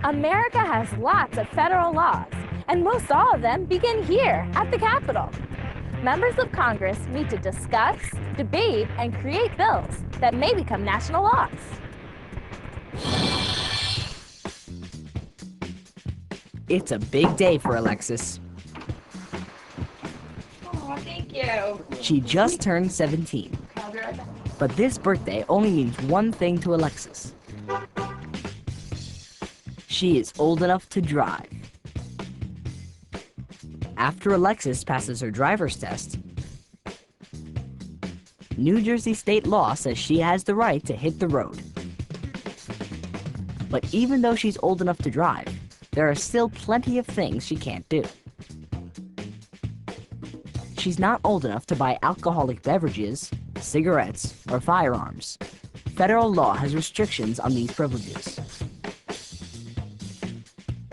America has lots of federal laws, and most all of them begin here at the Capitol. Members of Congress meet to discuss, debate, and create bills that may become national laws. It's a big day for Alexis. Oh, thank you. She just turned 17. I'll be right back. But this birthday only means one thing to Alexis. She is old enough to drive. After Alexis passes her driver's test, New Jersey state law says she has the right to hit the road. But even though she's old enough to drive, there are still plenty of things she can't do. She's not old enough to buy alcoholic beverages, cigarettes, or firearms. Federal law has restrictions on these privileges.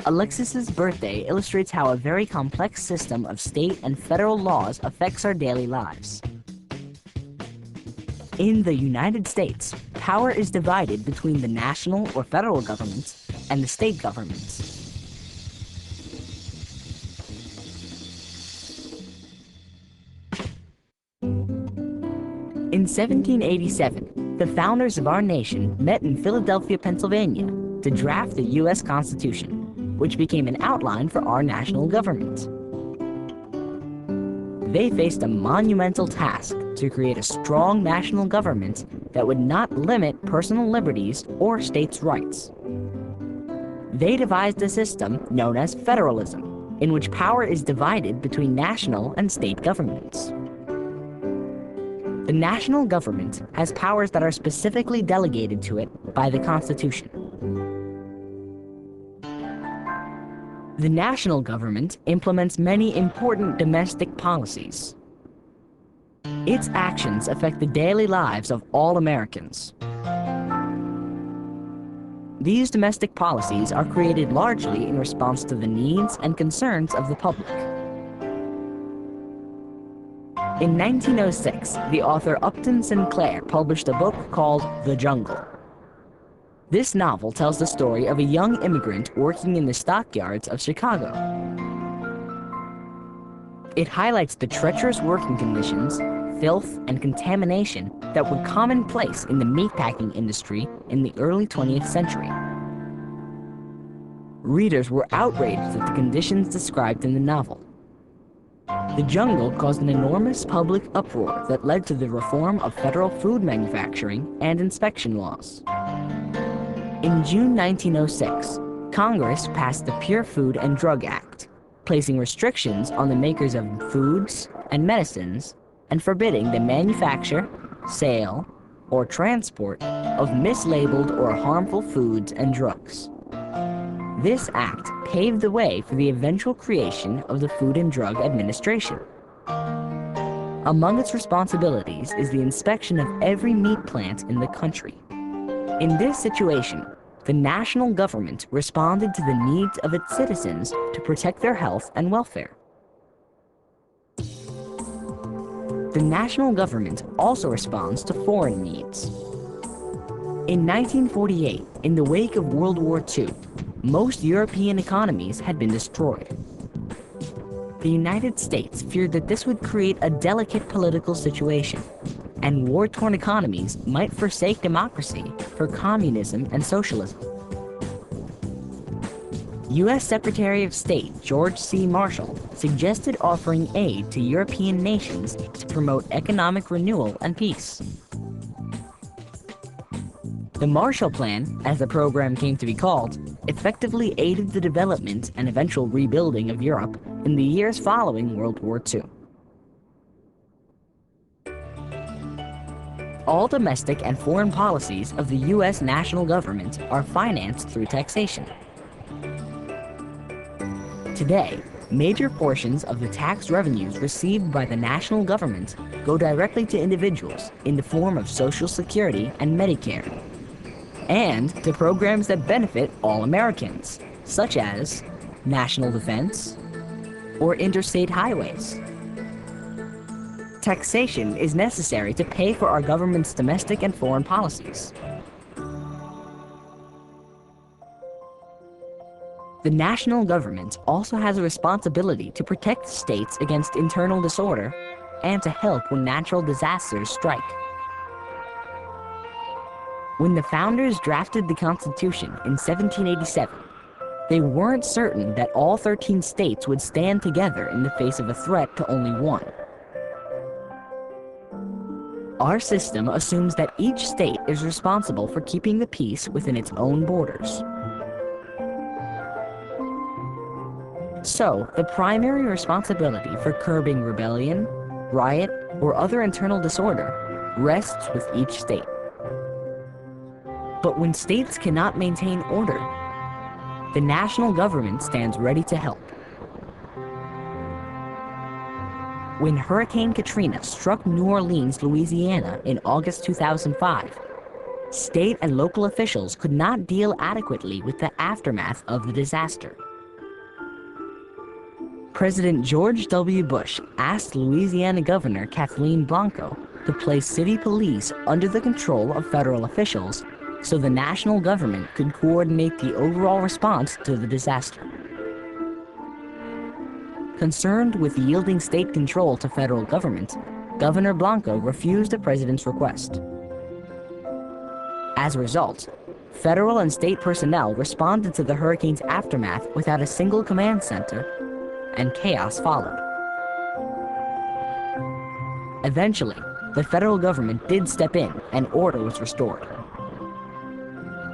Alexis's birthday illustrates how a very complex system of state and federal laws affects our daily lives. In the United States, power is divided between the national or federal governments and the state governments. In 1787, the founders of our nation met in Philadelphia, Pennsylvania, to draft the U.S. Constitution, which became an outline for our national government. They faced a monumental task to create a strong national government that would not limit personal liberties or states' rights. They devised a system known as federalism, in which power is divided between national and state governments. The national government has powers that are specifically delegated to it by the Constitution. The national government implements many important domestic policies. Its actions affect the daily lives of all Americans. These domestic policies are created largely in response to the needs and concerns of the public. In 1906, the author Upton Sinclair published a book called The Jungle. This novel tells the story of a young immigrant working in the stockyards of Chicago. It highlights the treacherous working conditions, filth, and contamination that were commonplace in the meatpacking industry in the early 20th century. Readers were outraged at the conditions described in the novel. The Jungle caused an enormous public uproar that led to the reform of federal food manufacturing and inspection laws. In June 1906, Congress passed the Pure Food and Drug Act, placing restrictions on the makers of foods and medicines and forbidding the manufacture, sale, or transport of mislabeled or harmful foods and drugs. This act paved the way for the eventual creation of the Food and Drug Administration. Among its responsibilities is the inspection of every meat plant in the country. In this situation, the national government responded to the needs of its citizens to protect their health and welfare. The national government also responds to foreign needs. In 1948, in the wake of World War II, most European economies had been destroyed. The United States feared that this would create a delicate political situation, and war-torn economies might forsake democracy for communism and socialism. U.S. Secretary of State George C. Marshall suggested offering aid to European nations to promote economic renewal and peace. The Marshall Plan, as the program came to be called, effectively aided the development and eventual rebuilding of Europe in the years following World War II. All domestic and foreign policies of the U.S. national government are financed through taxation. Today, major portions of the tax revenues received by the national government go directly to individuals in the form of Social Security and Medicare, and to programs that benefit all Americans, such as national defense or interstate highways. Taxation is necessary to pay for our government's domestic and foreign policies. The national government also has a responsibility to protect states against internal disorder and to help when natural disasters strike. When the founders drafted the Constitution in 1787, they weren't certain that all 13 states would stand together in the face of a threat to only one. Our system assumes that each state is responsible for keeping the peace within its own borders. So, the primary responsibility for curbing rebellion, riot, or other internal disorder rests with each state. But when states cannot maintain order, the national government stands ready to help. When Hurricane Katrina struck New Orleans, Louisiana in August 2005, state and local officials could not deal adequately with the aftermath of the disaster. President George W. Bush asked Louisiana Governor Kathleen Blanco to place city police under the control of federal officials so the national government could coordinate the overall response to the disaster. Concerned with yielding state control to federal government, Governor Blanco refused the president's request. As a result, federal and state personnel responded to the hurricane's aftermath without a single command center, and chaos followed. Eventually, the federal government did step in and order was restored.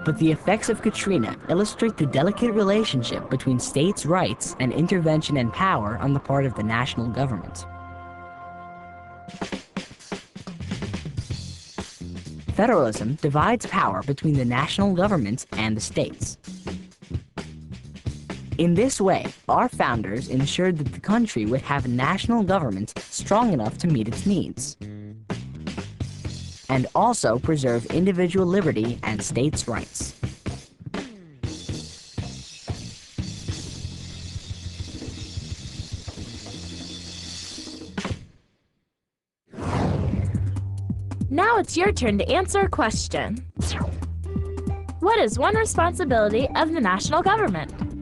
But the effects of Katrina illustrate the delicate relationship between states' rights and intervention and power on the part of the national government. Federalism divides power between the national government and the states. In this way, our founders ensured that the country would have a national government strong enough to meet its needs, and also preserve individual liberty and states' rights. Now it's your turn to answer a question. What is one responsibility of the national government?